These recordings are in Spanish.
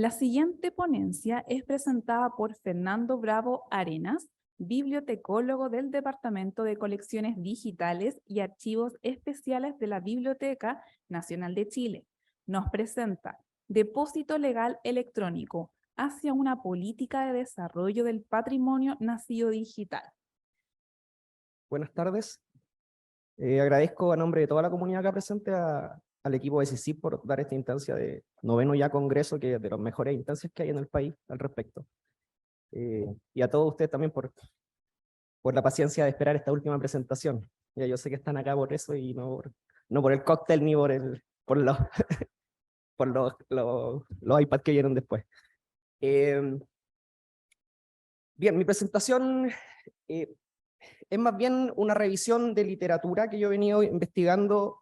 La siguiente ponencia es presentada por Fernando Bravo Arenas, bibliotecólogo del Departamento de Colecciones Digitales y Archivos Especiales de la Biblioteca Nacional de Chile. Nos presenta Depósito Legal Electrónico hacia una política de desarrollo del patrimonio nacido digital. Buenas tardes. Agradezco a nombre de toda la comunidad acá presente al equipo de CICIP por dar esta instancia de noveno ya congreso, que es de las mejores instancias que hay en el país al respecto. Y a todos ustedes también por la paciencia de esperar esta última presentación. Ya yo sé que están acá por eso y no por el cóctel ni por los, por los iPads que vienen después. Bien, mi presentación es más bien una revisión de literatura que yo he venido investigando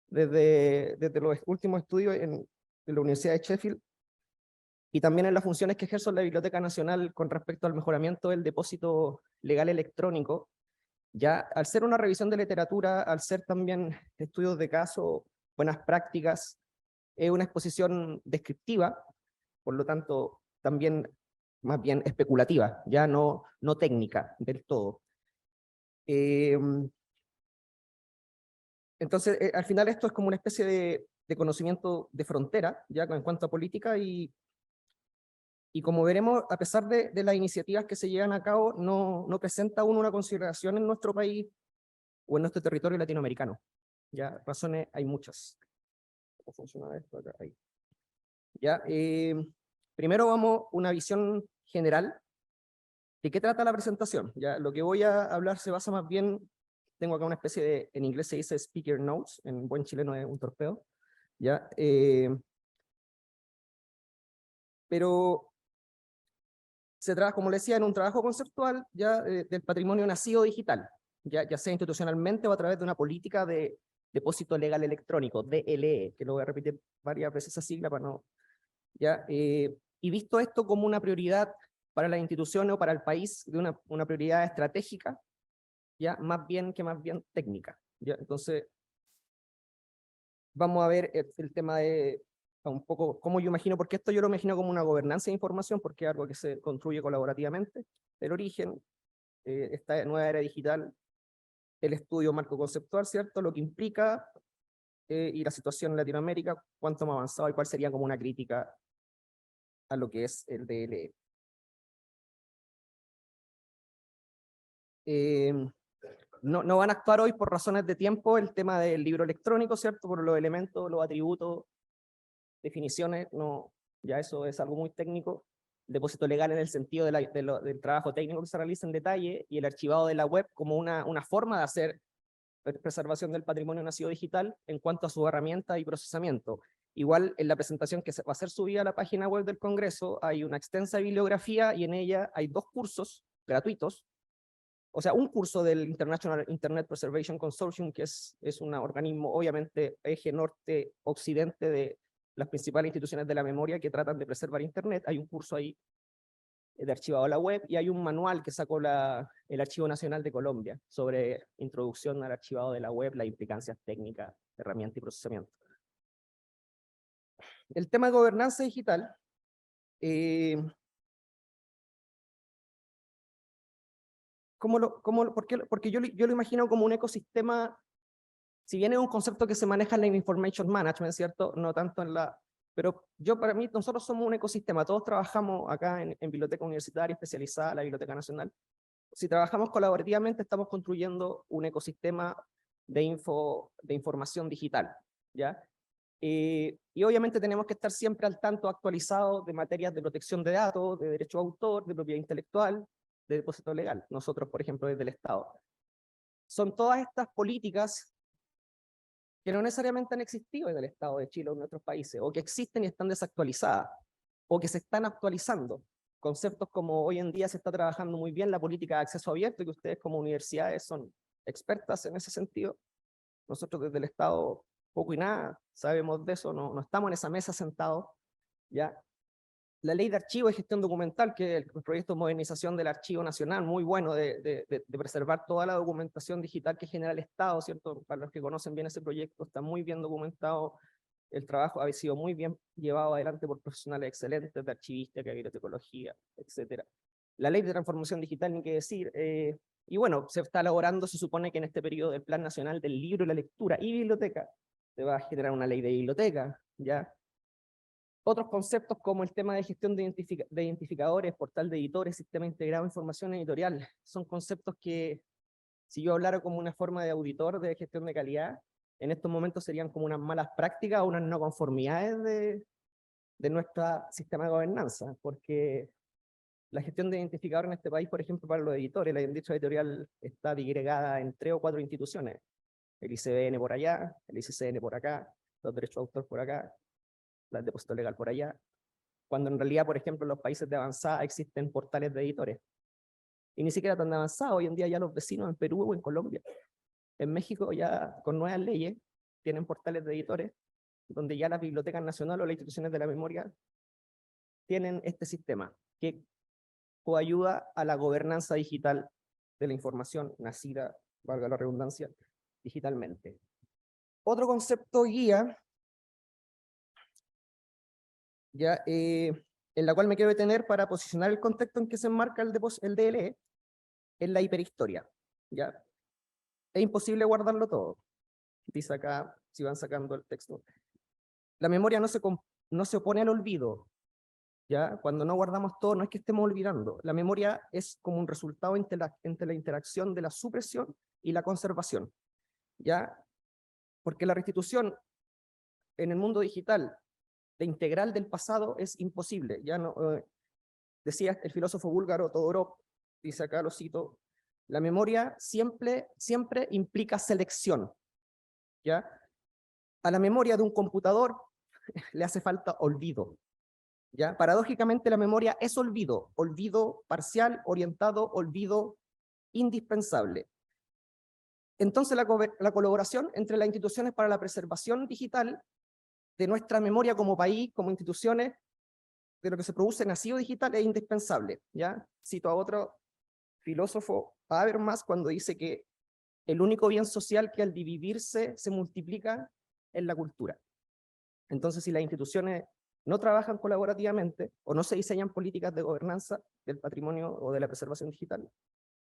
desde los últimos estudios en la Universidad de Sheffield y también en las funciones que ejerzo en la Biblioteca Nacional con respecto al mejoramiento del depósito legal electrónico. Ya al ser una revisión de literatura, al ser también estudios de caso, buenas prácticas, es una exposición descriptiva, por lo tanto también más bien especulativa, ya no técnica del todo. Entonces, al final esto es como una especie de conocimiento de frontera, ya en cuanto a política, y como veremos, a pesar de las iniciativas que se llevan a cabo, no presenta aún una consideración en nuestro país o en nuestro territorio latinoamericano. Ya, razones hay muchas. ¿Cómo funciona esto acá? Ahí. Ya, primero vamos a una visión general. ¿De qué trata la presentación? Ya, lo que voy a hablar se basa más bien, tengo acá una especie de, en inglés se dice speaker notes, en buen chileno es un torpedo, ¿ya? Pero se trabaja, como le decía, en un trabajo conceptual ya del patrimonio nacido digital, ya sea institucionalmente o a través de una política de depósito legal electrónico, DLE, que lo voy a repetir varias veces esa sigla para no, ya, y visto esto como una prioridad para las instituciones o para el país, de una prioridad estratégica, ya más bien técnica, ya. Entonces vamos a ver el tema de un poco cómo yo imagino, porque esto yo lo imagino como una gobernanza de información, porque es algo que se construye colaborativamente, el origen, esta nueva era digital, el estudio marco conceptual, ¿cierto? Lo que implica y la situación en Latinoamérica, cuánto más avanzado y cuál sería como una crítica a lo que es el DLE. No van a actuar hoy por razones de tiempo el tema del libro electrónico, ¿cierto? Por los elementos, los atributos, definiciones, no, ya eso es algo muy técnico. El depósito legal en el sentido del trabajo técnico que se realiza en detalle y el archivado de la web como una forma de hacer preservación del patrimonio nacido digital en cuanto a su herramienta y procesamiento. Igual en la presentación que va a ser subida a la página web del Congreso hay una extensa bibliografía y en ella hay 2 cursos gratuitos, o sea, un curso del International Internet Preservation Consortium, que es un organismo, obviamente, eje norte-occidente de las principales instituciones de la memoria que tratan de preservar Internet. Hay un curso ahí de archivado a la web y hay un manual que sacó el Archivo Nacional de Colombia sobre introducción al archivado de la web, las implicancias técnicas, herramienta y procesamiento. El tema de gobernanza digital, porque yo lo imagino como un ecosistema, si bien es un concepto que se maneja en la information management, ¿cierto? No tanto en la... Pero para mí, nosotros somos un ecosistema, todos trabajamos acá en biblioteca universitaria especializada, la Biblioteca Nacional. Si trabajamos colaborativamente, estamos construyendo un ecosistema de información digital, ¿ya? Y obviamente tenemos que estar siempre al tanto, actualizados de materias de protección de datos, de derecho de autor, de propiedad intelectual, de depósito legal. Nosotros, por ejemplo, desde el Estado. Son todas estas políticas que no necesariamente han existido en el Estado de Chile o en otros países, o que existen y están desactualizadas, o que se están actualizando. Conceptos como hoy en día se está trabajando muy bien la política de acceso abierto, que ustedes como universidades son expertas en ese sentido. Nosotros desde el Estado poco y nada sabemos de eso, no estamos en esa mesa sentados, ¿ya? La ley de archivo y gestión documental, que es el proyecto de modernización del Archivo Nacional, muy bueno de preservar toda la documentación digital que genera el Estado, ¿cierto? Para los que conocen bien ese proyecto, está muy bien documentado, El trabajo ha sido muy bien llevado adelante por profesionales excelentes de archivística, bibliotecología, etc. La ley de transformación digital, ni qué decir. Y bueno, se está elaborando, se supone que en este periodo del Plan Nacional del Libro y la Lectura y Biblioteca, se va a generar una ley de biblioteca, ¿ya? Otros conceptos como el tema de gestión de identificadores, portal de editores, sistema integrado de información editorial, son conceptos que, si yo hablara como una forma de auditor de gestión de calidad, en estos momentos serían como unas malas prácticas o unas no conformidades de nuestro sistema de gobernanza, porque la gestión de identificador en este país, por ejemplo, para los editores, la industria editorial está digregada en 3 o 4 instituciones, el ICBN por allá, el ICCN por acá, los derechos de autor por acá, la de depósito legal por allá, cuando en realidad, por ejemplo, en los países de avanzada existen portales de editores, y ni siquiera tan avanzados. Hoy en día ya los vecinos en Perú o en Colombia, en México ya con nuevas leyes, tienen portales de editores, donde ya las bibliotecas nacionales o las instituciones de la memoria tienen este sistema, que coayuda a la gobernanza digital de la información nacida, valga la redundancia, digitalmente. Otro concepto guía, ya, en la cual me quiero detener para posicionar el contexto en que se enmarca el DLE, es la hiperhistoria. ¿Ya? Es imposible guardarlo todo. Dice acá, si van sacando el texto. La memoria no se opone al olvido. ¿Ya? Cuando no guardamos todo, no es que estemos olvidando. La memoria es como un resultado entre la interacción de la supresión y la conservación. ¿Ya? Porque la restitución en el mundo digital de integral del pasado es imposible. Ya no, decía el filósofo búlgaro Todorov, dice acá, lo cito, la memoria siempre implica selección. ¿Ya? A la memoria de un computador le hace falta olvido. ¿Ya? Paradójicamente la memoria es olvido, olvido parcial, orientado, olvido indispensable. Entonces la colaboración entre las instituciones para la preservación digital de nuestra memoria como país, como instituciones, de lo que se produce nacido digital es indispensable. ¿Ya? Cito a otro filósofo, Habermas, cuando dice que el único bien social que al dividirse se multiplica es la cultura. Entonces, si las instituciones no trabajan colaborativamente o no se diseñan políticas de gobernanza del patrimonio o de la preservación digital,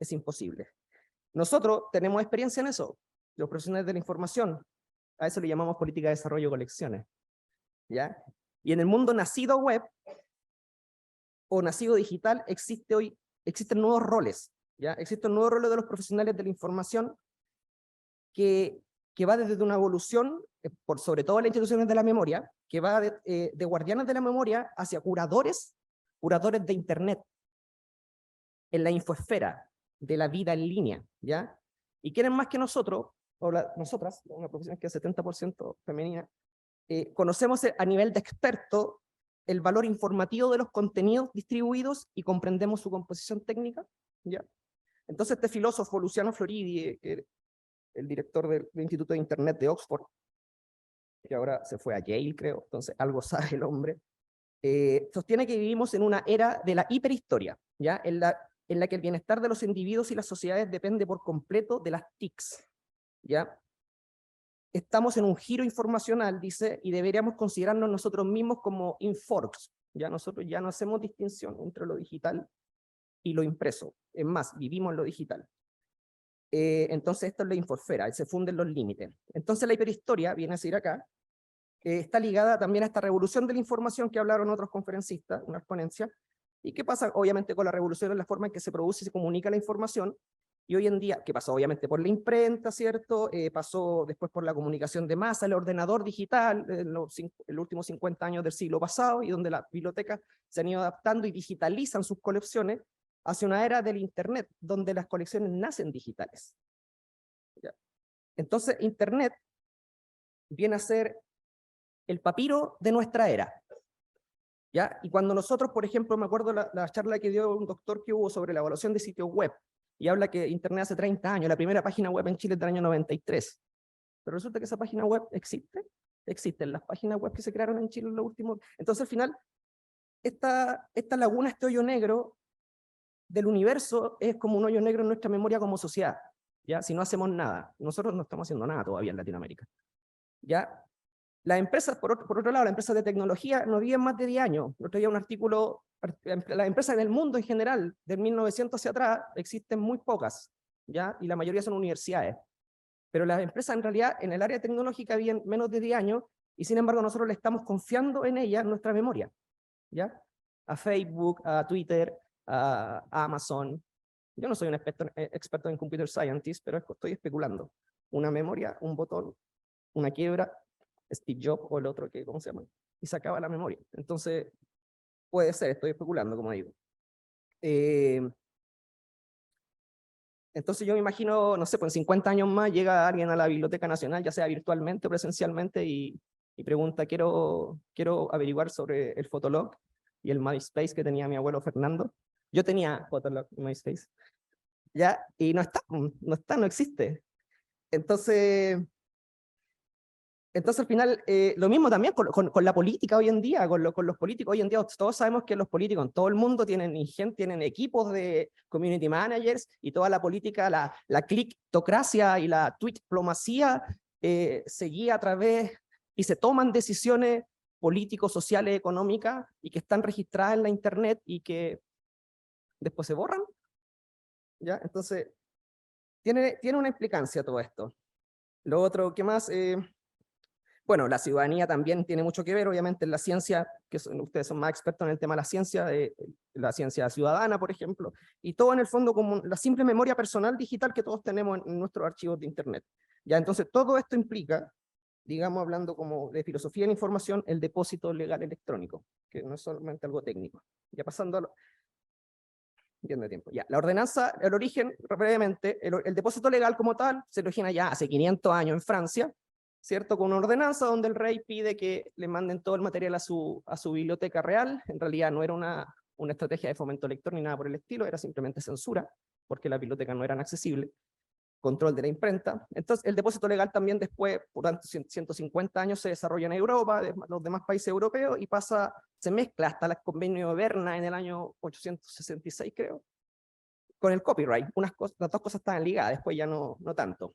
es imposible. Nosotros tenemos experiencia en eso, los profesionales de la información, a eso le llamamos política de desarrollo de colecciones. ¿Ya? Y en el mundo nacido web o nacido digital existen nuevos roles. ¿Ya? Existen nuevos roles de los profesionales de la información que va desde una evolución, por sobre todo las instituciones de la memoria, que va de guardianes de la memoria hacia curadores de Internet, en la infoesfera de la vida en línea, ¿ya? Y quieren más que nosotros, o nosotras, una profesión que es 70% femenina, conocemos a nivel de experto el valor informativo de los contenidos distribuidos y comprendemos su composición técnica, ¿ya? Entonces este filósofo, Luciano Floridi, el director del Instituto de Internet de Oxford, que ahora se fue a Yale, creo, entonces algo sabe el hombre, sostiene que vivimos en una era de la hiperhistoria, ¿ya? En la que el bienestar de los individuos y las sociedades depende por completo de las TICs, ¿ya? Estamos en un giro informacional, dice, y deberíamos considerarnos nosotros mismos como inforks, ¿ya? Nosotros ya no hacemos distinción entre lo digital y lo impreso, es más, vivimos en lo digital. Entonces esto es la infosfera, se funden los límites. Entonces la hiperhistoria, viene a decir acá, está ligada también a esta revolución de la información que hablaron otros conferencistas, unas ponencias, y qué pasa obviamente con la revolución en la forma en que se produce y se comunica la información, y hoy en día, que pasó obviamente por la imprenta, ¿cierto? Pasó después por la comunicación de masa, el ordenador digital, en los últimos 50 años del siglo pasado, y donde las bibliotecas se han ido adaptando y digitalizan sus colecciones, hacia una era del Internet, donde las colecciones nacen digitales. ¿Ya? Entonces, Internet viene a ser el papiro de nuestra era. ¿Ya? Y cuando nosotros, por ejemplo, me acuerdo la charla que dio un doctor que hubo sobre la evaluación de sitios web, y habla que Internet hace 30 años, la primera página web en Chile es del año 93. Pero resulta que esa página web existen las páginas web que se crearon en Chile en los últimos. Entonces, al final, esta laguna, este hoyo negro del universo es como un hoyo negro en nuestra memoria como sociedad, ¿ya? Si no hacemos nada. Nosotros no estamos haciendo nada todavía en Latinoamérica, ¿ya? Las empresas, por otro lado, las empresas de tecnología no viven más de 10 años. El otro día un artículo, las empresas en el mundo en general, de 1900 hacia atrás, existen muy pocas, ¿ya? Y la mayoría son universidades. Pero las empresas en realidad en el área tecnológica viven menos de 10 años y sin embargo nosotros le estamos confiando en ellas nuestra memoria, ¿ya? A Facebook, a Twitter, a Amazon. Yo no soy un experto en computer scientist, pero estoy especulando. Una memoria, un botón, una quiebra, Steve Jobs o el otro que, ¿cómo se llama? Y se acaba la memoria. Entonces, puede ser, estoy especulando, como digo. Entonces yo me imagino, no sé, pues en 50 años más llega alguien a la Biblioteca Nacional, ya sea virtualmente o presencialmente, y pregunta, quiero averiguar sobre el Fotolog y el MySpace que tenía mi abuelo Fernando. Yo tenía Fotolog y MySpace, ¿ya? Y no está, no existe. Entonces al final, lo mismo también con la política hoy en día, con los políticos hoy en día, todos sabemos que los políticos en todo el mundo tienen equipos de community managers y toda la política, la clictocracia y la tweetplomacía se guía a través y se toman decisiones políticos, sociales, económicas y que están registradas en la internet y que después se borran, ¿ya? Entonces, tiene una implicancia todo esto. Lo otro, ¿qué más? Bueno, la ciudadanía también tiene mucho que ver, obviamente, en la ciencia, que ustedes son más expertos en el tema de la ciencia ciudadana, por ejemplo, y todo en el fondo como la simple memoria personal digital que todos tenemos en nuestros archivos de Internet. Ya, entonces, todo esto implica, digamos, hablando como de filosofía de la información, el depósito legal electrónico, que no es solamente algo técnico. Ya pasando a lo... Bien de tiempo. Ya, la ordenanza, el origen, brevemente, el depósito legal como tal se origina ya hace 500 años en Francia, ¿cierto? Con una ordenanza donde el rey pide que le manden todo el material a su biblioteca real. En realidad no era una estrategia de fomento lector ni nada por el estilo, era simplemente censura, porque las bibliotecas no eran accesibles, control de la imprenta. Entonces, el depósito legal también después, por 150 años, se desarrolla en Europa, los demás países europeos, y se mezcla hasta el convenio de Berna en el año 866, creo, con el copyright. Las dos cosas estaban ligadas, después ya no tanto.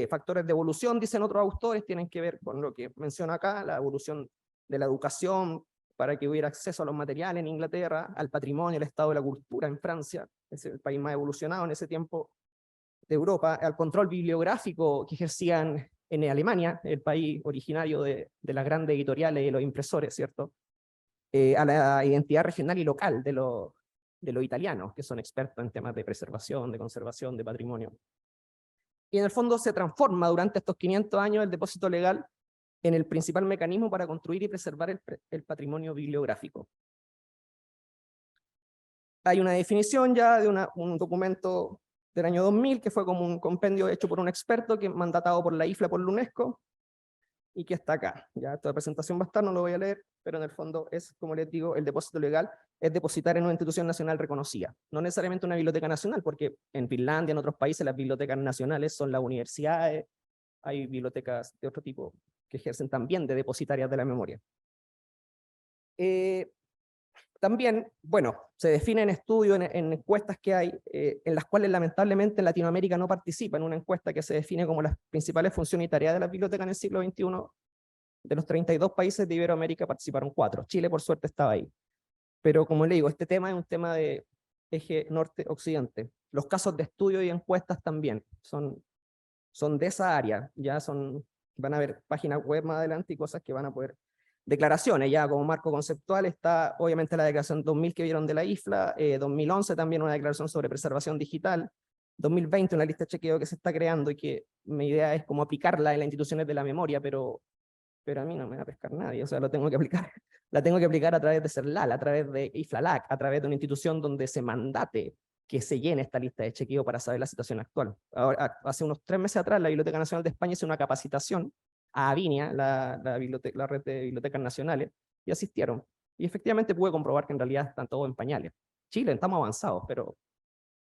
Factores de evolución, dicen otros autores, tienen que ver con lo que menciona acá, la evolución de la educación para que hubiera acceso a los materiales en Inglaterra, al patrimonio, el estado de la cultura en Francia, es el país más evolucionado en ese tiempo de Europa, al control bibliográfico que ejercían en Alemania, el país originario de las grandes editoriales y los impresores, ¿cierto? A la identidad regional y local de los italianos, que son expertos en temas de preservación, de conservación, de patrimonio. Y en el fondo se transforma durante estos 500 años el depósito legal en el principal mecanismo para construir y preservar el patrimonio bibliográfico. Hay una definición ya de un documento del año 2000, que fue como un compendio hecho por un experto, que mandatado por la IFLA, por la UNESCO, y que está acá. Ya esta presentación va a estar, no lo voy a leer, pero en el fondo es, como les digo, el depósito legal es depositar en una institución nacional reconocida. No necesariamente una biblioteca nacional, porque en Finlandia, en otros países, las bibliotecas nacionales son las universidades, hay bibliotecas de otro tipo que ejercen también de depositarias de la memoria. También, bueno, se definen estudios en encuestas que hay, en las cuales lamentablemente Latinoamérica no participa, en una encuesta que se define como las principales funciones y tareas de las bibliotecas en el siglo XXI. De los 32 países de Iberoamérica participaron 4. Chile, por suerte, estaba ahí. Pero como le digo, este tema es un tema de eje norte-occidente. Los casos de estudio y encuestas también son de esa área. Ya van a ver páginas web más adelante y cosas que van a poder... Declaraciones, ya como marco conceptual está obviamente la declaración 2000 que vieron de la IFLA, 2011 también una declaración sobre preservación digital, 2020 una lista de chequeo que se está creando y que mi idea es como aplicarla en las instituciones de la memoria, pero a mí no me va a pescar nadie, o sea, lo tengo que aplicar. La tengo que aplicar a través de CERLAL, a través de IFLALAC, a través de una institución donde se mandate que se llene esta lista de chequeo para saber la situación actual. Ahora, hace unos 3 meses atrás, la Biblioteca Nacional de España hizo una capacitación a Avinia, la red de bibliotecas nacionales, y asistieron. Y efectivamente pude comprobar que en realidad están todos en pañales. Chile, estamos avanzados, pero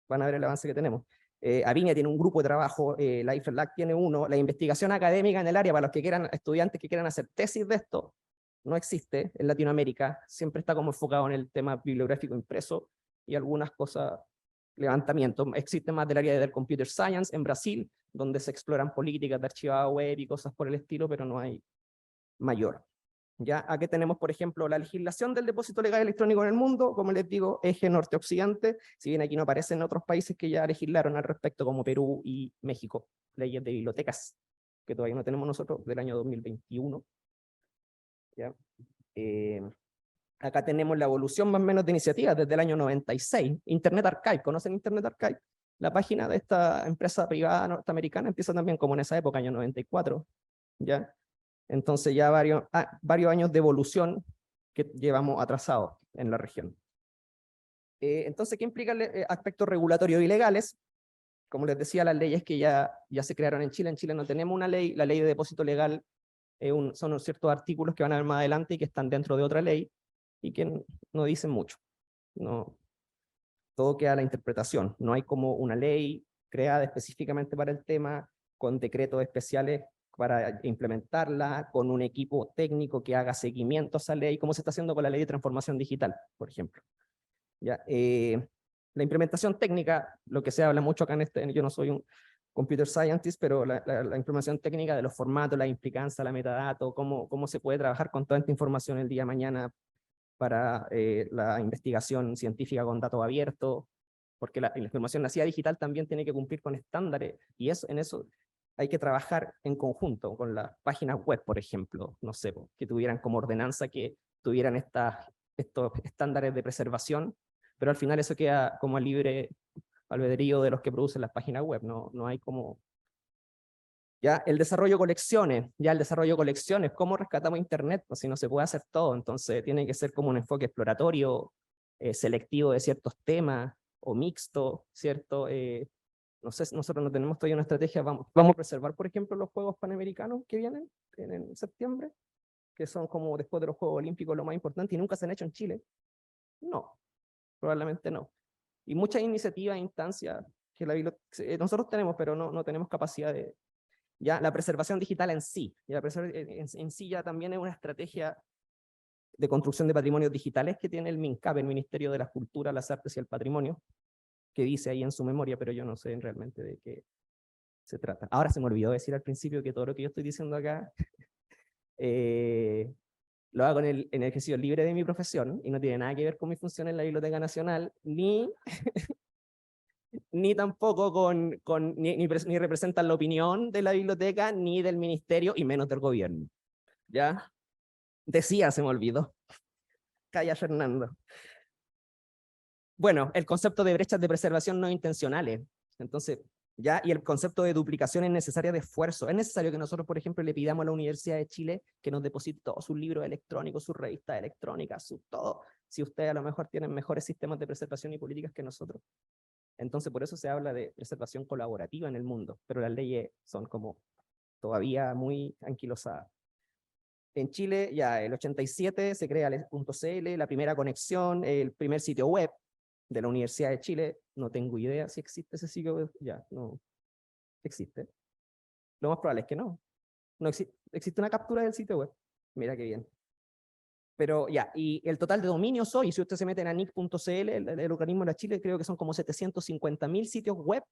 van a ver el avance que tenemos. Avinia tiene un grupo de trabajo, la IFLAC tiene uno, la investigación académica en el área para los que quieran, estudiantes que quieran hacer tesis de esto, no existe en Latinoamérica, siempre está como enfocado en el tema bibliográfico impreso y algunas cosas, levantamiento. Existe más del área del computer science en Brasil, donde se exploran políticas de archivado web y cosas por el estilo, pero no hay mayor. Ya aquí tenemos, por ejemplo, la legislación del depósito legal electrónico en el mundo, como les digo, eje norte-occidente, si bien aquí no aparecen otros países que ya legislaron al respecto, como Perú y México, leyes de bibliotecas, que todavía no tenemos nosotros, del año 2021. ¿Ya? Acá tenemos la evolución más o menos de iniciativas desde el año 96. Internet Archive, ¿conocen Internet Archive? La página de esta empresa privada norteamericana empieza también como en esa época, año 94. ¿Ya? Entonces ya varios años de evolución que llevamos atrasados en la región. Entonces, ¿qué implica aspectos regulatorios y legales? Como les decía, las leyes que ya se crearon en Chile. En Chile no tenemos una ley, la ley de depósito legal son ciertos artículos que van a ver más adelante y que están dentro de otra ley y que no dicen mucho. No, todo queda a la interpretación. No hay como una ley creada específicamente para el tema, con decretos especiales para implementarla, con un equipo técnico que haga seguimiento a esa ley, como se está haciendo con la ley de transformación digital, por ejemplo. ¿Ya? La implementación técnica, lo que se habla mucho acá yo no soy un computer scientist, pero la implementación técnica de los formatos, la implicancia, la metadatos, cómo se puede trabajar con toda esta información el día de mañana para la investigación científica con datos abiertos, porque la información nacida digital también tiene que cumplir con estándares, y en eso hay que trabajar en conjunto con las páginas web, por ejemplo, no sé, que tuvieran como ordenanza, que tuvieran estos estándares de preservación, pero al final eso queda como a libre albedrío de los que producen las páginas web, no hay como... Ya, el desarrollo de colecciones, ¿cómo rescatamos Internet? Pues si no se puede hacer todo, entonces tiene que ser como un enfoque exploratorio, selectivo de ciertos temas, o mixto, ¿cierto? No sé, nosotros no tenemos todavía una estrategia, vamos a preservar, por ejemplo, los Juegos Panamericanos que vienen en septiembre, que son como después de los Juegos Olímpicos lo más importante, y nunca se han hecho en Chile. No, probablemente no. Y muchas iniciativas e instancias que nosotros tenemos, pero no tenemos capacidad de... Ya la preservación digital en sí, en sí ya también es una estrategia de construcción de patrimonios digitales que tiene el MINCAP, el Ministerio de la Cultura, las Artes y el Patrimonio, que dice ahí en su memoria, pero yo no sé realmente de qué se trata. Ahora se me olvidó decir al principio que todo lo que yo estoy diciendo acá lo hago en el ejercicio libre de mi profesión y no tiene nada que ver con mi función en la Biblioteca Nacional, ni tampoco ni representan la opinión de la biblioteca, ni del ministerio, y menos del gobierno. ¿Ya? Decía, se me olvidó. Calla, Fernando. Bueno, el concepto de brechas de preservación no intencionales. Entonces, ¿ya? Y el concepto de duplicaciones necesarias de esfuerzo. Es necesario que nosotros, por ejemplo, le pidamos a la Universidad de Chile que nos deposite todos sus libros electrónicos, sus revistas electrónicas, todo. Si ustedes a lo mejor tienen mejores sistemas de preservación y políticas que nosotros. Entonces, por eso se habla de preservación colaborativa en el mundo, pero las leyes son como todavía muy anquilosadas. En Chile, ya el 87 se crea el .cl, la primera conexión, el primer sitio web de la Universidad de Chile. No tengo idea si existe ese sitio web, ya, no existe. Lo más probable es que no. Existe una captura del sitio web. Mira qué bien. Pero ya, y el total de dominios hoy, si usted se mete en anic.cl, el organismo de la Chile, creo que son como 750.000 sitios web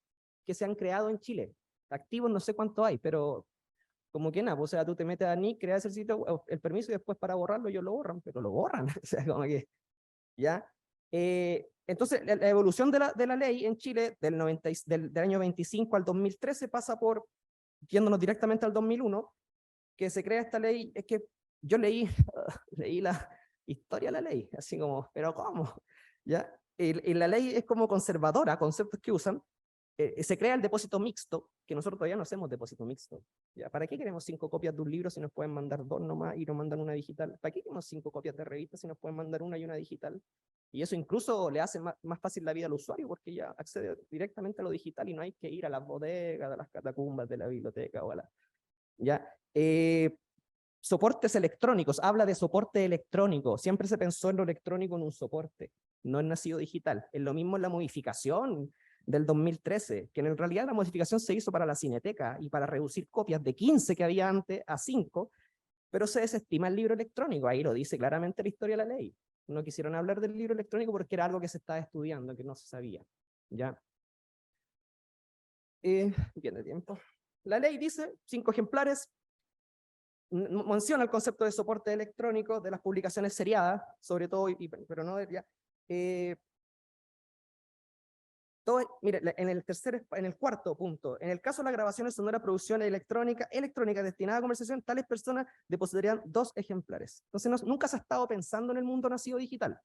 que se han creado en Chile. Activos no sé cuánto hay, pero como que nada, pues, o sea, tú te metes a anic, creas el sitio, el permiso, y después para borrarlo ellos lo borran, pero lo borran. O sea, como que, ¿ya? Entonces, la evolución de la ley en Chile del año 25 al 2013 pasa por, yéndonos directamente al 2001, que se crea esta ley. Es que yo leí la historia de la ley, así como, pero ¿cómo? ¿Ya? Y la ley es como conservadora, conceptos que usan. Se crea el depósito mixto, que nosotros todavía no hacemos depósito mixto. ¿Ya? ¿Para qué queremos 5 copias de un libro si nos pueden mandar 2 nomás y nos mandan una digital? ¿Para qué queremos 5 copias de revistas si nos pueden mandar una y una digital? Y eso incluso le hace más fácil la vida al usuario, porque ya accede directamente a lo digital y no hay que ir a las bodegas, a las catacumbas de la biblioteca o a la... ¿Ya? Soportes electrónicos, habla de soporte electrónico. Siempre se pensó en lo electrónico en un soporte, no en nacido digital. Es lo mismo en la modificación del 2013, que en realidad la modificación se hizo para la Cineteca y para reducir copias de 15 que había antes a 5, pero se desestima el libro electrónico. Ahí lo dice claramente la historia de la ley. No quisieron hablar del libro electrónico porque era algo que se estaba estudiando, que no se sabía. ¿Ya? Bien de tiempo. La ley dice 5 ejemplares. menciona el concepto de soporte electrónico de las publicaciones seriadas, sobre todo, pero no ya. Mire, en el cuarto punto, en el caso de las grabaciones sonoras, producción electrónica destinada a conversación, tales personas depositarían 2 ejemplares. Entonces, nunca se ha estado pensando en el mundo nacido digital,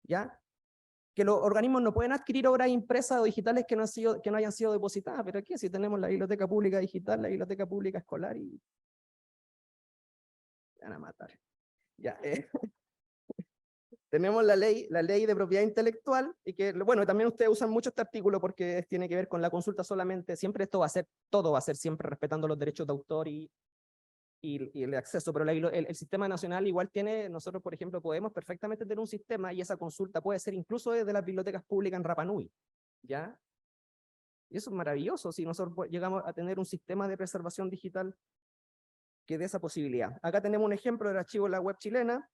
¿ya? Que los organismos no pueden adquirir obras impresas o digitales que no hayan sido depositadas, pero aquí si tenemos la biblioteca pública digital, la biblioteca pública escolar y... Me van a matar. Ya, tenemos la ley de propiedad intelectual, y que, bueno, también ustedes usan mucho este artículo porque tiene que ver con la consulta solamente, siempre todo va a ser siempre respetando los derechos de autor y el acceso, pero el sistema nacional igual tiene, nosotros por ejemplo podemos perfectamente tener un sistema y esa consulta puede ser incluso desde las bibliotecas públicas en Rapa Nui, ¿ya? Y eso es maravilloso si nosotros llegamos a tener un sistema de preservación digital que dé esa posibilidad. Acá tenemos un ejemplo del archivo de la web chilena,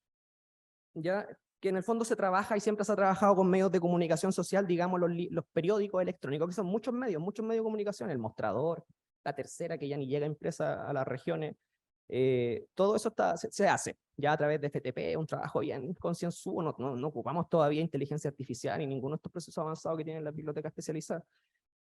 ya, que en el fondo se trabaja y siempre se ha trabajado con medios de comunicación social, digamos los periódicos electrónicos, que son muchos medios de comunicación, el Mostrador, La Tercera, que ya ni llega impresa a las regiones. Todo eso se hace ya a través de FTP, un trabajo bien concienzudo, no ocupamos todavía inteligencia artificial ni ninguno de estos procesos avanzados que tienen las bibliotecas especializadas.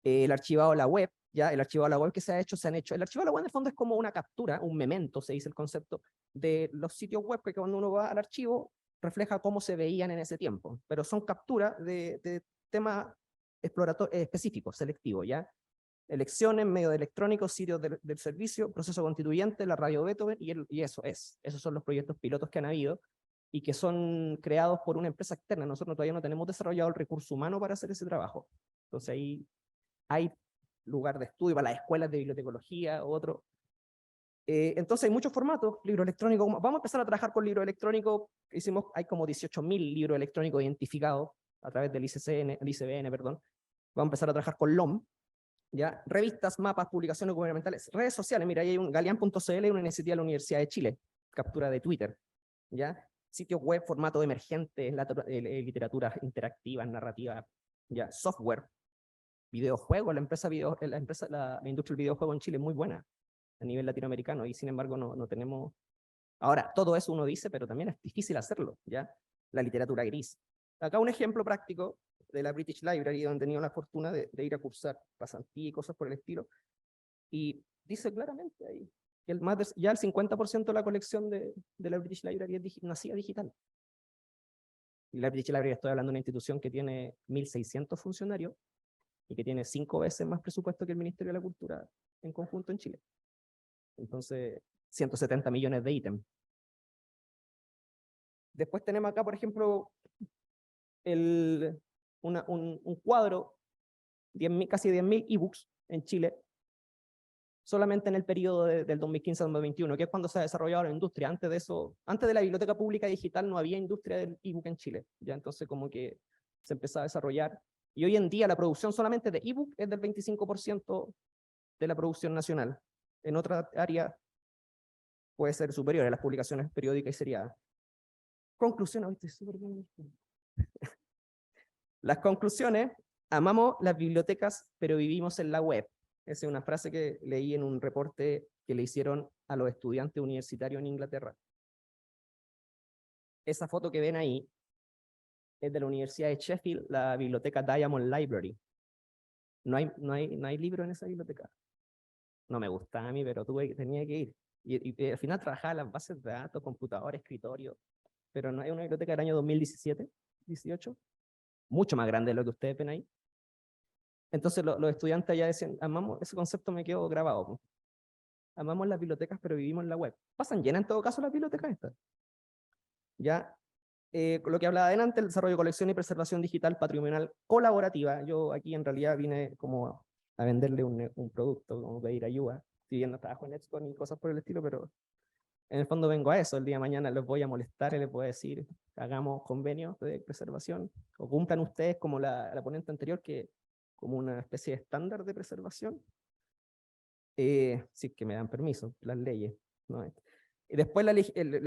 El archivado de la web, ya el archivado de la web que se han hecho, el archivado de la web en el fondo es como una captura, un memento, se dice el concepto, de los sitios web, que cuando uno va al archivo refleja cómo se veían en ese tiempo, pero son capturas de temas específicos, selectivos, ¿ya? Elecciones, medios electrónicos, sitios del servicio, proceso constituyente, la radio Beethoven, y esos son los proyectos pilotos que han habido y que son creados por una empresa externa. Nosotros todavía no tenemos desarrollado el recurso humano para hacer ese trabajo. Entonces ahí hay lugar de estudio para las escuelas de bibliotecología o otro. Entonces hay muchos formatos, libro electrónico. Vamos a empezar a trabajar con libro electrónico. Hay como 18.000 libros electrónicos identificados a través del ICBN, perdón. Vamos a empezar a trabajar con LOM, ¿ya? Revistas, mapas, publicaciones gubernamentales, redes sociales. Mira, ahí hay un Galean.cl, una iniciativa de la Universidad de Chile, captura de Twitter, ¿ya? Sitios web, formato emergente, literatura interactiva, narrativa, ¿ya? Software, videojuegos, la industria del videojuego en Chile es muy buena a nivel latinoamericano y sin embargo no tenemos... Ahora, todo eso uno dice, pero también es difícil hacerlo, ¿ya? La literatura gris. Acá un ejemplo práctico de la British Library, donde he tenido la fortuna de ir a cursar pasantía y cosas por el estilo, y dice claramente ahí que ya el 50% de la colección de la British Library nacía digital. Y la British Library, estoy hablando de una institución que tiene 1.600 funcionarios y que tiene 5 veces más presupuesto que el Ministerio de la Cultura en conjunto en Chile. Entonces, 170 millones de ítems. Después tenemos acá, por ejemplo, un cuadro, casi 10.000 ebooks en Chile, solamente en el periodo del 2015 al 2021, que es cuando se ha desarrollado la industria. Antes de eso, antes de la biblioteca pública digital no había industria del ebook en Chile, ya entonces como que se empezó a desarrollar. Y hoy en día la producción solamente de ebook es del 25% de la producción nacional. En otra área puede ser superior a las publicaciones periódicas y seriadas. Conclusiones, las conclusiones: amamos las bibliotecas, pero vivimos en la web. Esa es una frase que leí en un reporte que le hicieron a los estudiantes universitarios en Inglaterra. Esa foto que ven ahí es de la Universidad de Sheffield, la biblioteca Diamond Library. No hay libro en esa biblioteca. No me gusta a mí, pero tenía que ir. Y al final trabajaba en las bases de datos, computador, escritorio, pero no hay una biblioteca del año 2017, 18, mucho más grande de lo que ustedes ven ahí. Entonces los estudiantes allá decían, amamos, ese concepto me quedó grabado. ¿No? Amamos las bibliotecas, pero vivimos en la web. Pasan llenas en todo caso las bibliotecas estas. Ya, lo que hablaba antes, el desarrollo de colección y preservación digital patrimonial colaborativa. Yo aquí en realidad vine como a venderle un producto, como pedir ayuda. Estoy viendo trabajo en EDSCON y cosas por el estilo, pero en el fondo vengo a eso. El día de mañana les voy a molestar y les voy a decir, hagamos convenios de preservación, o cumplan ustedes como la ponente anterior, que como una especie de estándar de preservación. Sí, que me dan permiso, las leyes. ¿No? Y después la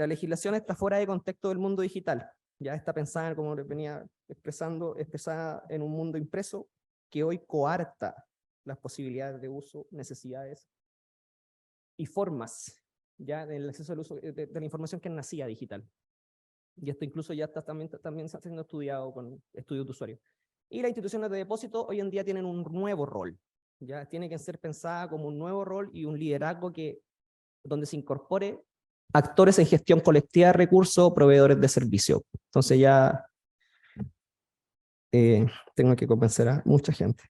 legislación está fuera de contexto del mundo digital. Ya está pensada, como les venía expresando, expresada en un mundo impreso que hoy coarta las posibilidades de uso, necesidades y formas ya en el acceso al uso de la información que es nacida digital. Y esto incluso ya está también está siendo estudiado con estudios de usuario. Y las instituciones de depósito hoy en día tienen un nuevo rol, ya tiene que ser pensada como un nuevo rol y un liderazgo donde se incorpore actores en gestión colectiva de recursos, proveedores de servicio. Entonces ya tengo que convencer a mucha gente.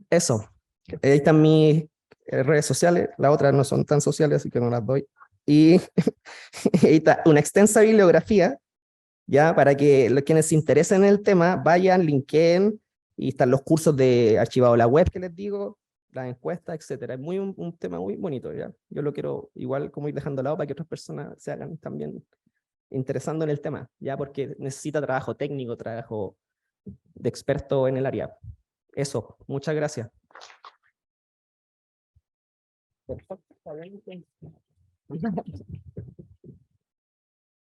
Eso. Ahí están mis redes sociales. Las otras no son tan sociales, así que no las doy. Y ahí está una extensa bibliografía, ya, para que quienes se interesen en el tema vayan, linkeen, y están los cursos de archivado la web que les digo, las encuestas, etcétera. Es un tema muy bonito, ¿ya? Yo lo quiero igual como ir dejando de lado para que otras personas se hagan también interesando en el tema, ¿ya? Porque necesita trabajo técnico, trabajo de experto en el área. Eso, muchas gracias.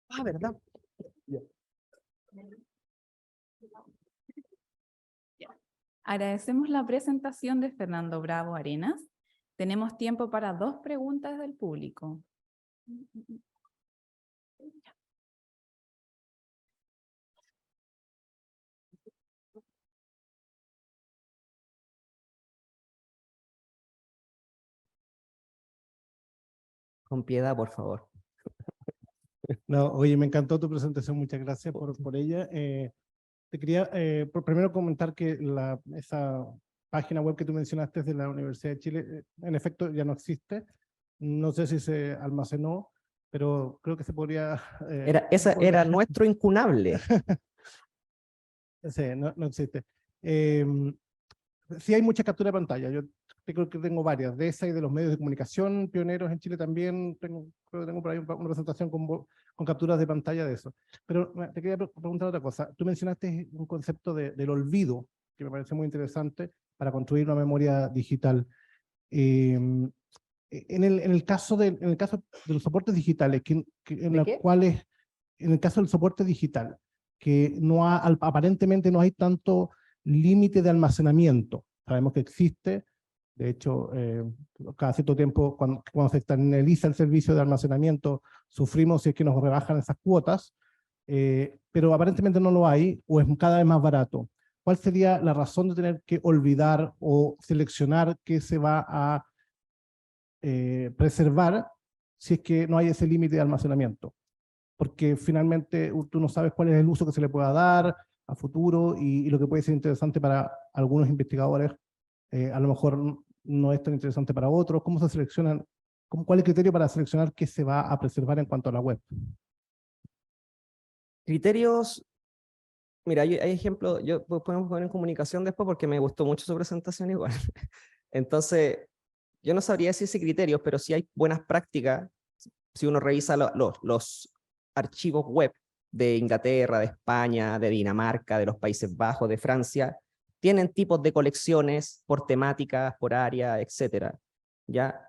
Ah, ¿verdad? Agradecemos la presentación de Fernando Bravo Arenas. Tenemos tiempo para 2 preguntas del público. Con piedad, por favor. No, oye, me encantó tu presentación, muchas gracias por ella. Te quería primero comentar que esa página web que tú mencionaste de la Universidad de Chile, en efecto ya no existe. No sé si se almacenó, pero creo que se podría... Esa era nuestro incunable. Sí, no existe. Sí hay mucha captura de pantalla. Yo creo que tengo varias, de esa y de los medios de comunicación pioneros en Chile también. Creo que tengo por ahí una presentación con capturas de pantalla de eso. Pero te quería preguntar otra cosa. Tú mencionaste un concepto del olvido, que me parece muy interesante para construir una memoria digital. En el caso de los soportes digitales, en los cuales, en el caso del soporte digital, que aparentemente no hay tanto límite de almacenamiento. Sabemos que existe, de hecho, cada cierto tiempo, cuando se externaliza el servicio de almacenamiento, sufrimos si es que nos rebajan esas cuotas, pero aparentemente no lo hay, o es cada vez más barato. ¿Cuál sería la razón de tener que olvidar o seleccionar qué se va a preservar si es que no hay ese límite de almacenamiento? Porque finalmente tú no sabes cuál es el uso que se le pueda dar a futuro y lo que puede ser interesante para algunos investigadores, a lo mejor no es tan interesante para otros. ¿Cómo se seleccionan? ¿Cuál es el criterio para seleccionar qué se va a preservar en cuanto a la web? Criterios, mira, hay ejemplos, podemos poner en comunicación después porque me gustó mucho su presentación igual. Entonces, yo no sabría decir si criterios, pero sí hay buenas prácticas. Si uno revisa los archivos web de Inglaterra, de España, de Dinamarca, de los Países Bajos, de Francia, tienen tipos de colecciones por temáticas, por área, etcétera, ¿ya?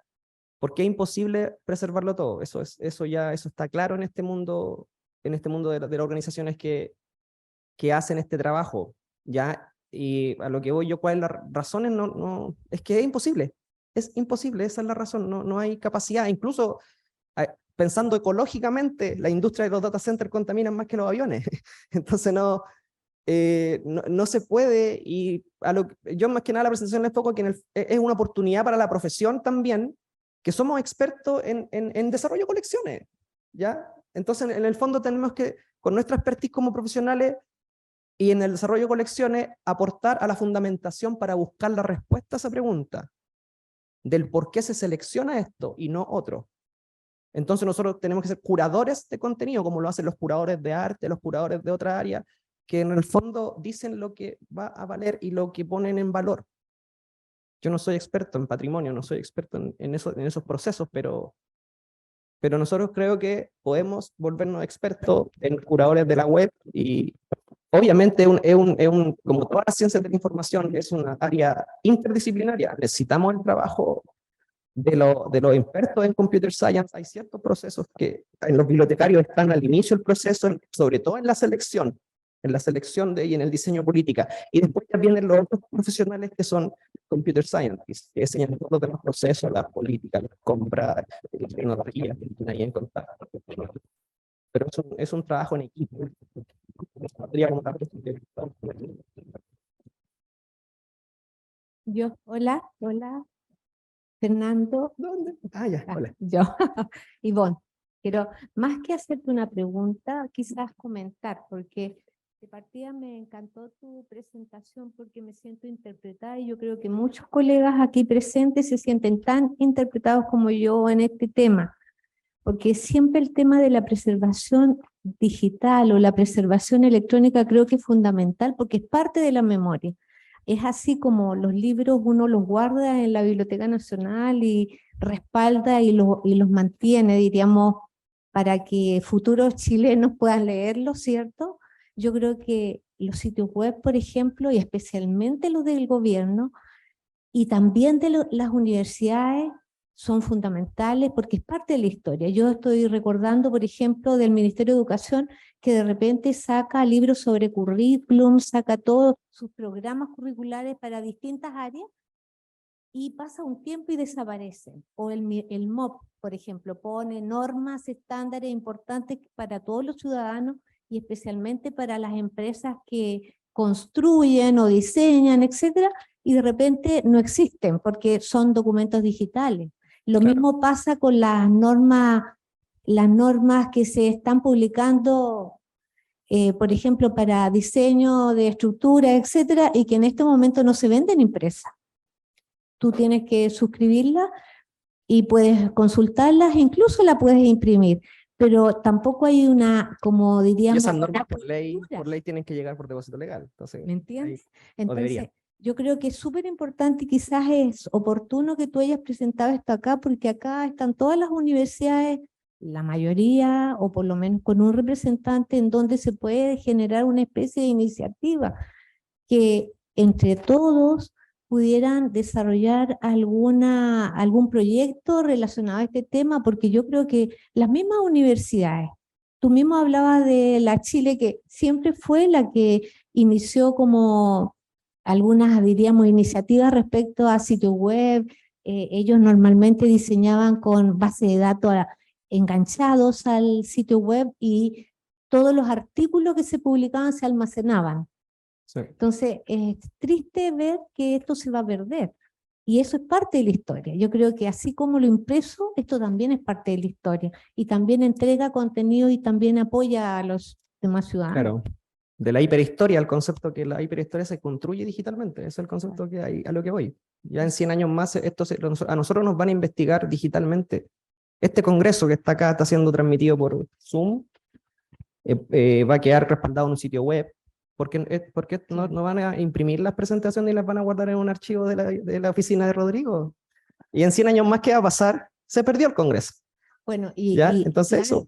Porque es imposible preservarlo todo. Eso está claro en este mundo de las organizaciones que hacen este trabajo, ¿ya? Y a lo que voy yo, ¿cuáles las razones? Es que es imposible. Es imposible, esa es la razón. No hay capacidad. Incluso pensando ecológicamente, la industria de los data centers contaminan más que los aviones. Entonces no se puede, y yo más que nada la presentación les toco que es una oportunidad para la profesión también, que somos expertos en desarrollo de colecciones, ¿ya? Entonces en el fondo tenemos que, con nuestra expertise como profesionales y en el desarrollo de colecciones, aportar a la fundamentación para buscar la respuesta a esa pregunta, del por qué se selecciona esto y no otro. Entonces nosotros tenemos que ser curadores de contenido, como lo hacen los curadores de arte, los curadores de otra área, que en el fondo dicen lo que va a valer y lo que ponen en valor. Yo no soy experto en patrimonio, no soy experto en esos procesos, pero nosotros creo que podemos volvernos expertos en curadores de la web, y obviamente como todas las ciencias de la información, es una área interdisciplinaria. Necesitamos el trabajo de los expertos en computer science. Hay ciertos procesos que en los bibliotecarios están al inicio del proceso, sobre todo en la selección, en la selección y en el diseño política. Y después ya vienen los otros profesionales que son computer scientists, que enseñan todos los procesos, la política, las compras, la tecnología, que están ahí en contacto. Pero es un trabajo en equipo. Hola, Fernando. ¿Dónde? Ah, ya, hola. Yo, Ivonne, quiero más que hacerte una pregunta, quizás comentar, porque de partida me encantó tu presentación porque me siento interpretada y yo creo que muchos colegas aquí presentes se sienten tan interpretados como yo en este tema, porque siempre el tema de la preservación digital o la preservación electrónica creo que es fundamental porque es parte de la memoria. Es así como los libros uno los guarda en la Biblioteca Nacional y respalda y los mantiene, diríamos, para que futuros chilenos puedan leerlos, ¿cierto? Yo creo que los sitios web, por ejemplo, y especialmente los del gobierno, y también de las universidades, son fundamentales porque es parte de la historia. Yo estoy recordando, por ejemplo, del Ministerio de Educación, que de repente saca libros sobre currículum, saca todos sus programas curriculares para distintas áreas, y pasa un tiempo y desaparecen. O el MOP, por ejemplo, pone normas, estándares importantes para todos los ciudadanos y especialmente para las empresas que construyen o diseñan, etcétera, y de repente no existen porque son documentos digitales. Lo mismo pasa con las normas que se están publicando, por ejemplo, para diseño de estructura, etcétera, y que en este momento no se venden impresas. Tú tienes que suscribirlas y puedes consultarlas, incluso la puedes imprimir, pero tampoco hay una, como Y diríamos, esas normas una por ley tienen que llegar por depósito legal. Entonces, ¿me entiendes? ahí, o debería. Entonces, yo creo que es súper importante y quizás es oportuno que tú hayas presentado esto acá, porque acá están todas las universidades, la mayoría, o por lo menos con un representante en donde se puede generar una especie de iniciativa que entre todos pudieran desarrollar algún proyecto relacionado a este tema, porque yo creo que las mismas universidades, tú mismo hablabas de la Chile, que siempre fue la que inició como algunas, diríamos, iniciativas respecto a sitios web. Ellos normalmente diseñaban con base de datos enganchados al sitio web y todos los artículos que se publicaban se almacenaban. Sí. Entonces, es triste ver que esto se va a perder. Y eso es parte de la historia. Yo creo que así como lo impreso, esto también es parte de la historia. Y también entrega contenido y también apoya a los demás ciudadanos. Claro. De la hiperhistoria, el concepto que la hiperhistoria se construye digitalmente. Ese es el concepto que hay, a lo que voy. Ya en 100 años más, a nosotros nos van a investigar digitalmente. Este congreso que está acá está siendo transmitido por Zoom, va a quedar respaldado en un sitio web. Porque no van a imprimir las presentaciones y las van a guardar en un archivo de la oficina de Rodrigo. Y en 100 años más, ¿qué va a pasar? Se perdió el congreso. Bueno, Entonces claro, eso.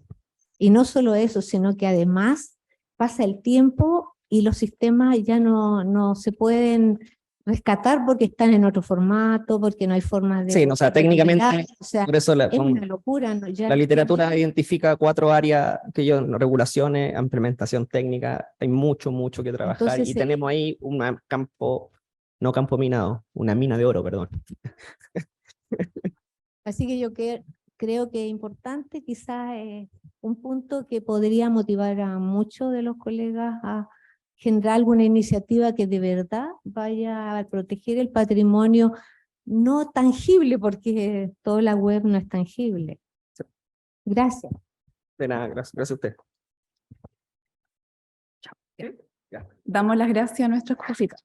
Y no solo eso, sino que además pasa el tiempo y los sistemas ya no se pueden rescatar porque están en otro formato, porque no hay forma de... Sí, o sea, técnicamente, o sea, por eso es una locura, ¿no? la literatura identifica 4 áreas que regulaciones, implementación técnica, hay mucho que trabajar. Entonces, y tenemos ahí un campo, no campo minado, una mina de oro, perdón. Así que creo que es importante, quizás un punto que podría motivar a muchos de los colegas a generar alguna iniciativa que de verdad vaya a proteger el patrimonio no tangible, porque toda la web no es tangible. Gracias. De nada, gracias a usted. Chao. Damos las gracias a nuestros expositores.